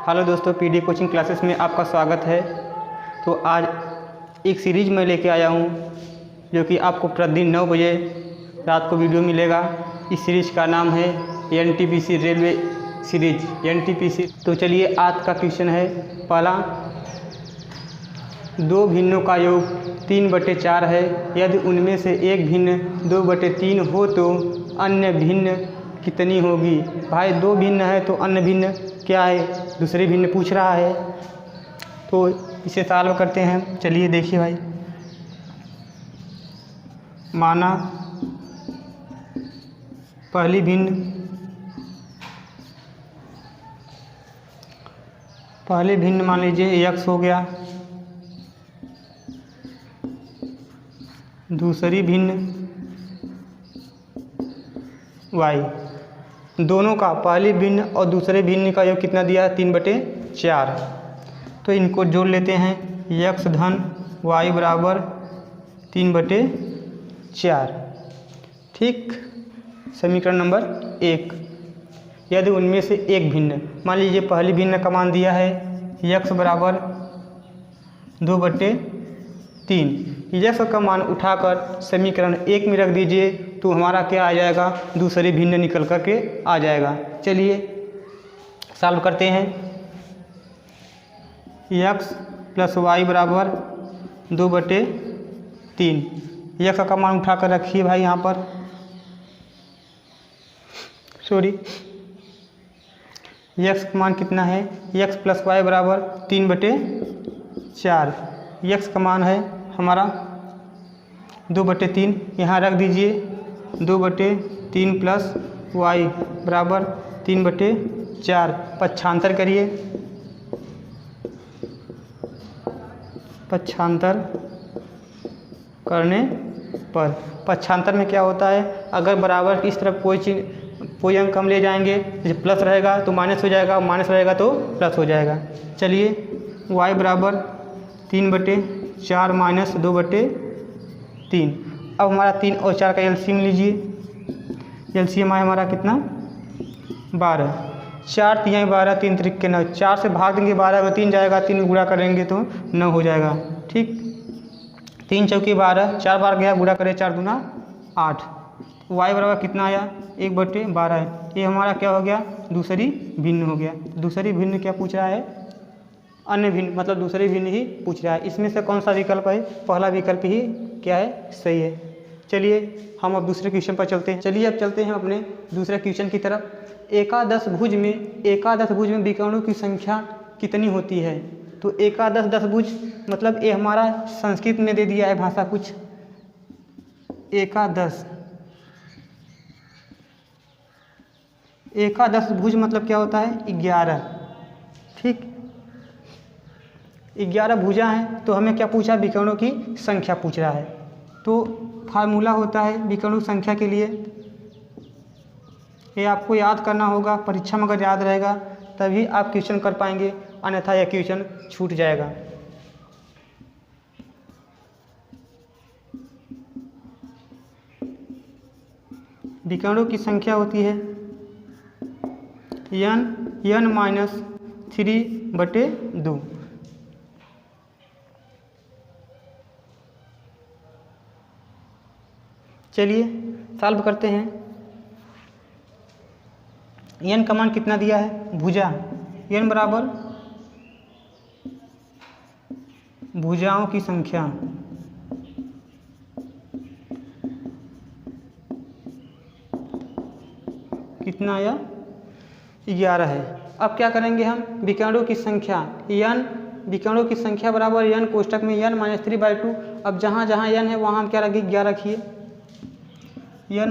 Hello दोस्तों, PD coaching classes में आपका स्वागत है। तो आज एक सीरीज में लेके आया हूँ जो कि आपको प्रतिदिन 9 बजे रात को वीडियो मिलेगा। इस सीरीज का नाम है एनटीपीसी रेलवे सीरीज एनटीपीसी। तो चलिए, आज का क्वेश्चन है पहला, दो भिन्नों का योग 3/4 है। यदि उनमें से एक भिन्न 2/3 हो तो अन्य भिन्न कितनी होगी। भाई दो भिन्न है तो अन्य भिन्न क्या है, दूसरे भिन्न पूछ रहा है। तो इसे सॉल्व करते हैं। चलिए देखिए भाई, माना पहली भिन्न मान लीजिए x हो गया, दूसरी भिन्न y। दोनों का पहली भिन्न और दूसरे भिन्न का योग कितना दिया, 3/4। तो इनको जोड़ लेते हैं, x धन y बराबर 3/4। ठीक, समीकरण नंबर 1। यदि उनमें से एक भिन्न, मान लीजिए पहली भिन्न का मान दिया है x बराबर 2/3। यक्स का मान उठाकर समीकरण 1 में रख दीजिए तो हमारा क्या आ जाएगा, दूसरी भिन्न निकल कर के आ जाएगा। चलिए सॉल्व करते हैं। x + y बराबर 2/3। यक्स का मान उठाकर रखिए भाई यहाँ पर, x का मान कितना है, x + y बराबर 3/4। x का मान है हमारा 2/3, यहाँ रख दीजिए। 2/3 + y बराबर 3/4। पक्षांतर करिए, पक्षांतर करने पर पक्षांतर में क्या होता है, अगर बराबर की इस तरफ कोई अंक हम ले जाएंगे, जैसे प्लस रहेगा तो माइनस हो जाएगा, माइनस रहेगा तो प्लस हो जाएगा। चलिए, y बराबर 3/4 - 2/3। अब हमारा 3 और 4 का एलसीएम लीजिए। एलसीएम आया हमारा कितना, 12। 4 × 12, 3 × 9। 4 से भाग देंगे 12 में 3 जाएगा, 3 में गुणा करेंगे तो 9 हो जाएगा। ठीक, 3 × 4 = 12, 4 बार गया, गुणा करें 4 × 2 = 8। y बराबर कितना आया, 1/12 है। ये हमारा क्या हो गया, दूसरी भिन्न हो गया। दूसरी भिन्न क्या पूछ रहा है, अन्य भिन्न, मतलब दूसरी भिन्न ही पूछ रहा है। इसमें से कौन सा विकल्प है, पहला विकल्प ही क्या है, सही है। चलिए हम अब दूसरे क्वेश्चन पर चलते हैं। चलिए अब चलते हैं अपने दूसरे क्वेश्चन की तरफ। एकादश भुज में विकर्णों की संख्या कितनी होती है। तो एकादश दशभुज मतलब ये हमारा संस्कृत में दे दिया है भाषा कुछ। एकादश भुज मतलब क्या होता है, 11। ठीक, 11 भुजा हैं। तो हमें क्या पूछा, विकर्णों की संख्या पूछ रहा है। तो फार्मूला होता है विकर्णों की संख्या के लिए, ये आपको याद करना होगा। परीक्षा में अगर याद रहेगा तभी आप क्वेश्चन कर पाएंगे, अन्यथा यह क्वेश्चन छूट जाएगा। विकर्णों की संख्या होती है n - 3/2। चलिए सॉल्व करते हैं। n का मान कितना दिया है, भुजा। n बराबर भुजाओं की संख्या, कितना आया, 11 है। अब क्या करेंगे हम, विकर्णों की संख्या विकर्णों की संख्या बराबर n कोष्ठक में n - 3/2। अब जहाँ जहाँ n है वहाँ हम क्या रखिए, 11 रखिए। n -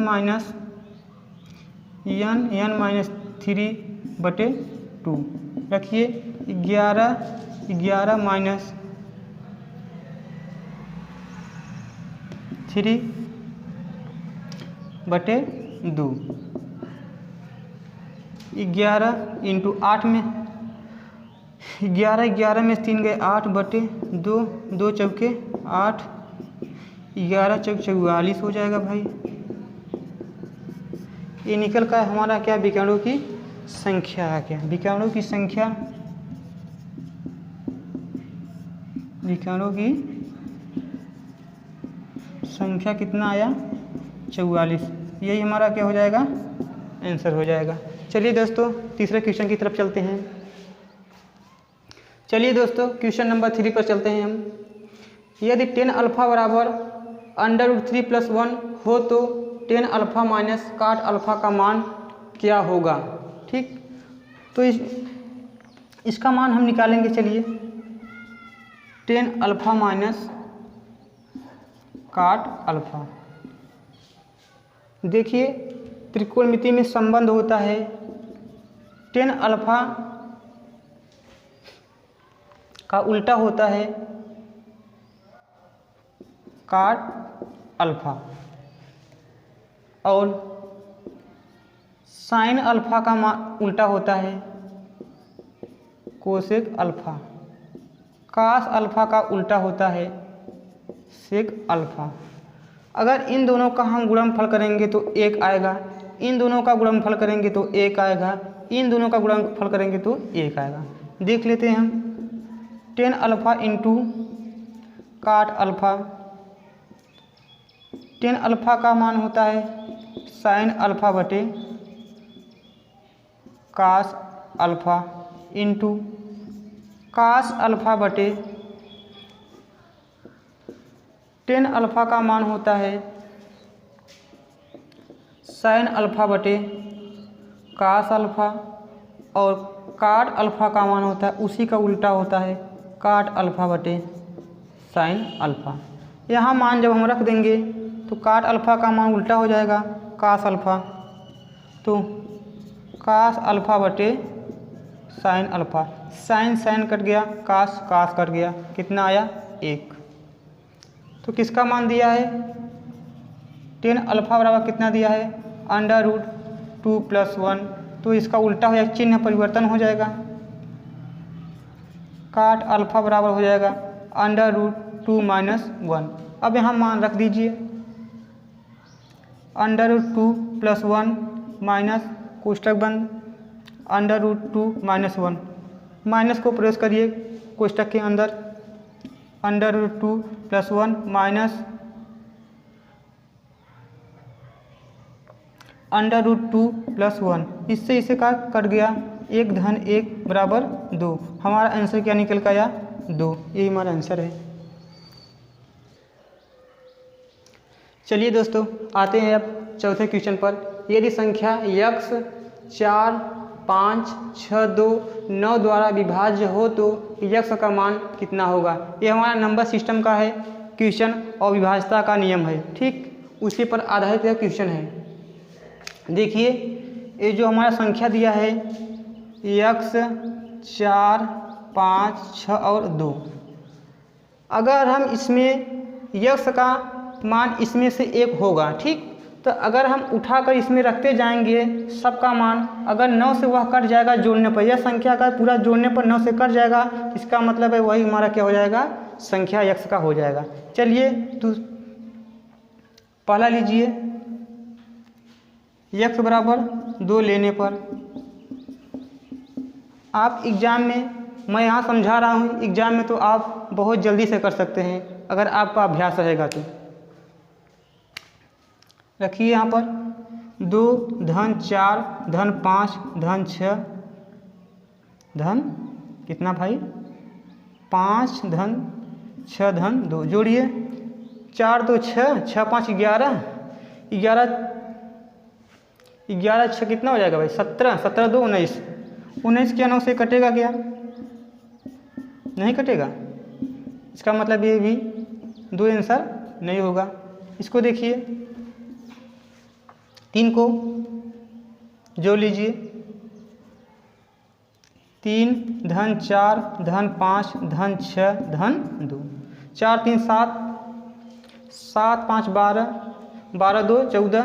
3/2 रखिए। 11 - 3/2। 11 × 8 में 11 में 3 गए, 8/2। 2 चौके 8, 11 चौक 44 हो जाएगा भाई। ये निकल का हमारा क्या, विकर्णों की संख्या है। क्या विकर्णों की संख्या विकर्णों की संख्या कितना आया 44। यही हमारा क्या हो जाएगा आंसर हो जाएगा। चलिए दोस्तों तीसरे क्वेश्चन की तरफ चलते हैं। चलिए दोस्तों क्वेश्चन नंबर 3 पर चलते हैं हम। यदि 10 अल्फ़ा बराबर √3+1 हो तो 10 अल्फ़ा माइनस cot अल्फ़ा का मान क्या होगा। ठीक, तो इसका मान हम निकालेंगे। चलिए 10 अल्फ़ा माइनस cot अल्फ़ा, देखिए त्रिकोणमिति में संबंध होता है 10 अल्फ़ा का उल्टा होता है cot अल्फ़ा और sin अल्फ़ा का उल्टा होता है कोसेक अल्फ़ा, cos अल्फ़ा का उल्टा होता है सेक अल्फ़ा। अगर इन दोनों का हम गुणनफल करेंगे तो 1 आएगा, इन दोनों का गुणनफल करेंगे तो 1 आएगा, इन दोनों का गुणनफल करेंगे तो 1 आएगा। देख लेते हैं हम 10 alpha into cot alpha, 10 alpha का मान होता है sin अल्फ़ा बटे cos alpha into cos alpha बटे 10 अल्फ़ा का मान होता है sin अल्फ़ा बटे cos अल्फ़ा और cot अल्फ़ा का मान होता है उसी का उल्टा होता है cot अल्फ़ा बटे sin अल्फ़ा। यहाँ मान जब हम रख देंगे तो cot अल्फ़ा का मान उल्टा हो जाएगा cos अल्फ़ा, तो cos अल्फ़ा बटे sin अल्फ़ा, sin कट गया, cos कट गया, कितना आया 1। तो किसका मान दिया है 10 अल्फ़ा बराबर कितना दिया है √2+1, तो इसका उल्टा हो जाएगा, चिन्ह परिवर्तन हो जाएगा, cot अल्फ़ा बराबर हो जाएगा √2 - 1। अब यहाँ मान रख दीजिए √2+1 माइनस कोष्टक बंद √2 - 1, माइनस को प्रवेश करिए कोष्टक के अंदर, √2+1 माइनस √2+1, इससे इसे का कट गया, 1 धन 1 बराबर 2। हमारा आंसर क्या निकल कर आया 2, यही हमारा आंसर है। चलिए दोस्तों आते हैं अब चौथे क्वेश्चन पर। यदि संख्या x 4, 5, 6, 2, 9 द्वारा विभाज्य हो तो x का मान कितना होगा। ये हमारा नंबर सिस्टम का है क्वेश्चन और विभाज्यता का नियम है। ठीक, उसी पर आधारित यह क्वेश्चन है। देखिए ये जो हमारा संख्या दिया है x 4, 5, 6 और 2, अगर हम इसमें x का मान इसमें से एक होगा, ठीक, तो अगर हम उठाकर इसमें रखते जाएंगे सबका मान, अगर 9 से वह कट जाएगा जोड़ने पर, यह संख्या का पूरा जोड़ने पर 9 से कट जाएगा, इसका मतलब है वही हमारा क्या हो जाएगा संख्या x का हो जाएगा। चलिए तो पहला लीजिए x बराबर 2 लेने पर, आप एग्ज़ाम में, मैं यहाँ समझा रहा हूँ, एग्ज़ाम में तो आप बहुत जल्दी से कर सकते हैं अगर आपका अभ्यास रहेगा तो। रखिए यहाँ पर 2 धन 4 धन 5 धन 6 धन कितना भाई 5 धन 6 धन 2, जोड़िए 4 2 6, 6 5 11, 11 6 कितना हो जाएगा भाई 17, 17 2 19, 19 क्या 9 से कटेगा क्या, नहीं कटेगा, इसका मतलब ये भी 2 आंसर नहीं होगा। इसको देखिए 3 को जोड़ लीजिए, 3 धन 4 धन 5 धन 6 धन 2, 4 3 7, 7 5 12, 12 2 14,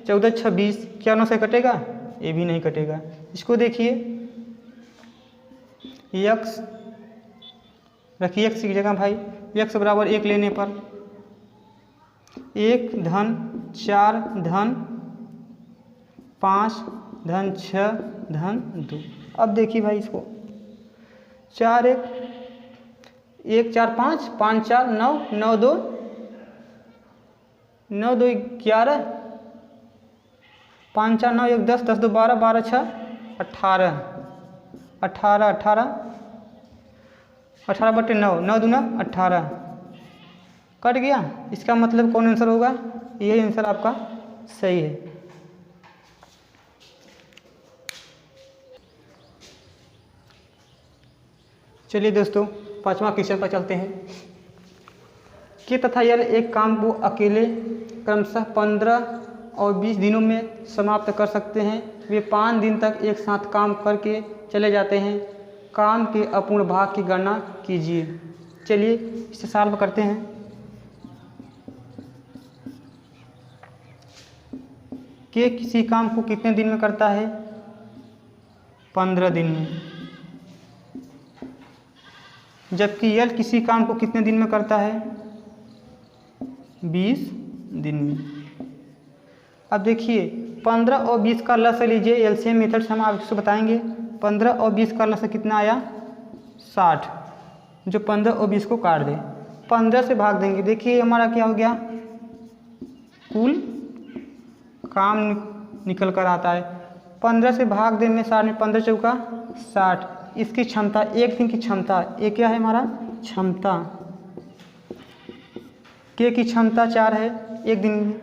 14 6 20, क्या 9 से कटेगा, ये भी नहीं कटेगा। इसको देखिए x, रखिए x की जगह भाई, x बराबर 1 लेने पर 1 धन 4 धन 5 धन 6 धन 2। अब देखिए भाई इसको 4 1, 1 4 5, 5 4 9, 9 2 9 2 11, 5 4 9 1 10, 10 2 12, 12 6 18, 18 18 18 बटे 9, 9 दूना 18 कट गया। इसका मतलब कौन आंसर होगा? यही आंसर आपका सही है। चलिए दोस्तों, पांचवा क्वेश्चन पर चलते हैं। के तथा यल एक काम को अकेले क्रमशः 15 और 20 दिनों में समाप्त कर सकते हैं। वे 5 दिन तक एक साथ काम करके चले जाते हैं। काम के अपूर्ण भाग की गणना कीजिए। चलिए इसे सॉल्व करते हैं। के किसी काम को कितने दिन में करता है? 15 दिन में। जबकि यल किसी काम को कितने दिन में करता है? 20 दिन में। अब देखिए 15 और 20 का लसागु लीजिए, एलसीएम मेथड से हम आपको बताएंगे। 15 और 20 का लसागु कितना आया? 60, जो 15 और 20 को काट दे। 15 से भाग देंगे, देखिए हमारा क्या हो गया? कुल काम निकल कर आता है। 15 से भाग दे में 60 में 15 चौका 60। इसकी क्षमता, एक दिन की क्षमता, ये क्या है हमारा? क्षमता। के की क्षमता 4 है एक दिन में।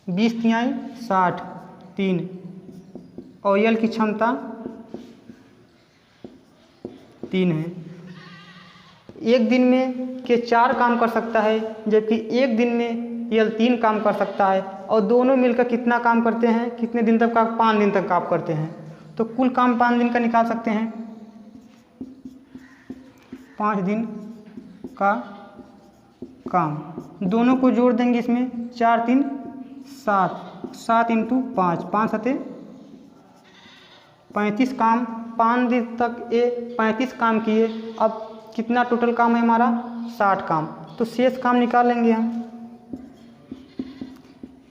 20 तिहाई 60, 3। और यल की क्षमता 3 है। एक दिन में के 4 काम कर सकता है, जबकि एक दिन में यल 3 काम कर सकता है। और दोनों मिलकर कितना काम करते हैं? कितने दिन तक का? 5 दिन तक काम करते हैं। तो कुल काम 5 दिन का निकाल सकते हैं। 5 दिन का काम, दोनों को जोड़ देंगे इसमें। 4 3 7, 7 × 5, 5 7 35 काम। 5 दिन तक ये 35 काम किए। अब कितना टोटल काम है हमारा? 60 काम। तो शेष काम निकाल लेंगे हम।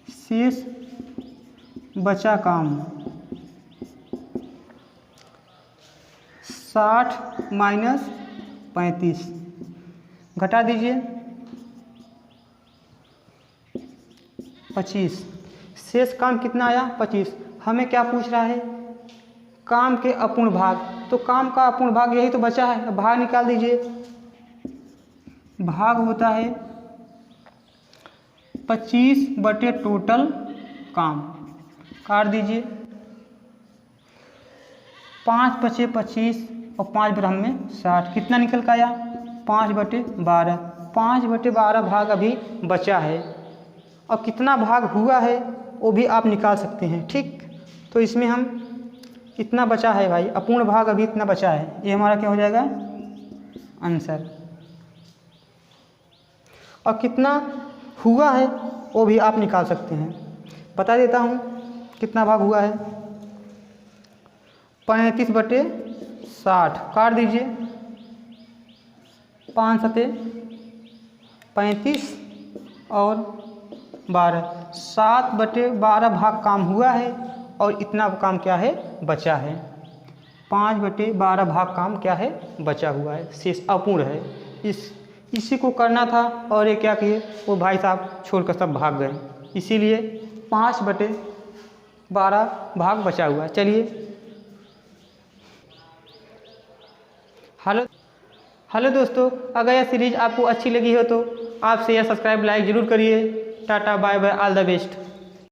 शेष बचा काम 60 माइनस 35, घटा दीजिए 25। शेष काम कितना आया? 25। हमें क्या पूछ रहा है? काम के अपूर्ण भाग। तो काम का अपूर्ण भाग यही तो बचा है, भाग निकाल दीजिए। भाग होता है 25 बटे टोटल काम, काट दीजिए। 5 बचे 25 और 5 ब्रह्म में 60, कितना निकल का आया? 5 बटे 12। 5 बटे 12 भाग अभी बचा है। और कितना भाग हुआ है वो भी आप निकाल सकते हैं। ठीक, तो इसमें हम इतना बचा है भाई, अपूर्ण भाग अभी इतना बचा है। ये हमारा क्या हो जाएगा? आंसर। और कितना हुआ है वो भी आप निकाल सकते हैं। बता देता हूँ कितना भाग हुआ है। 35 बटे 60, काट दीजिए। 5 7 35 और 12, 7 बटे 12 भाग काम हुआ है। और इतना काम क्या है? बचा है। 5 बटे 12 भाग काम क्या है? बचा हुआ है, शेष अपूर्ण है। इसी को करना था और ये क्या किए? वो भाई साहब छोड़कर सब भाग गए। इसीलिए 5 बटे 12 भाग बचा हुआ है। चलिए, हेलो दोस्तों, अगर यह सीरीज़ आपको अच्छी लगी हो तो आप शेयर सब्सक्राइब लाइक ज़रूर करिए। Tata bye bye, all the best.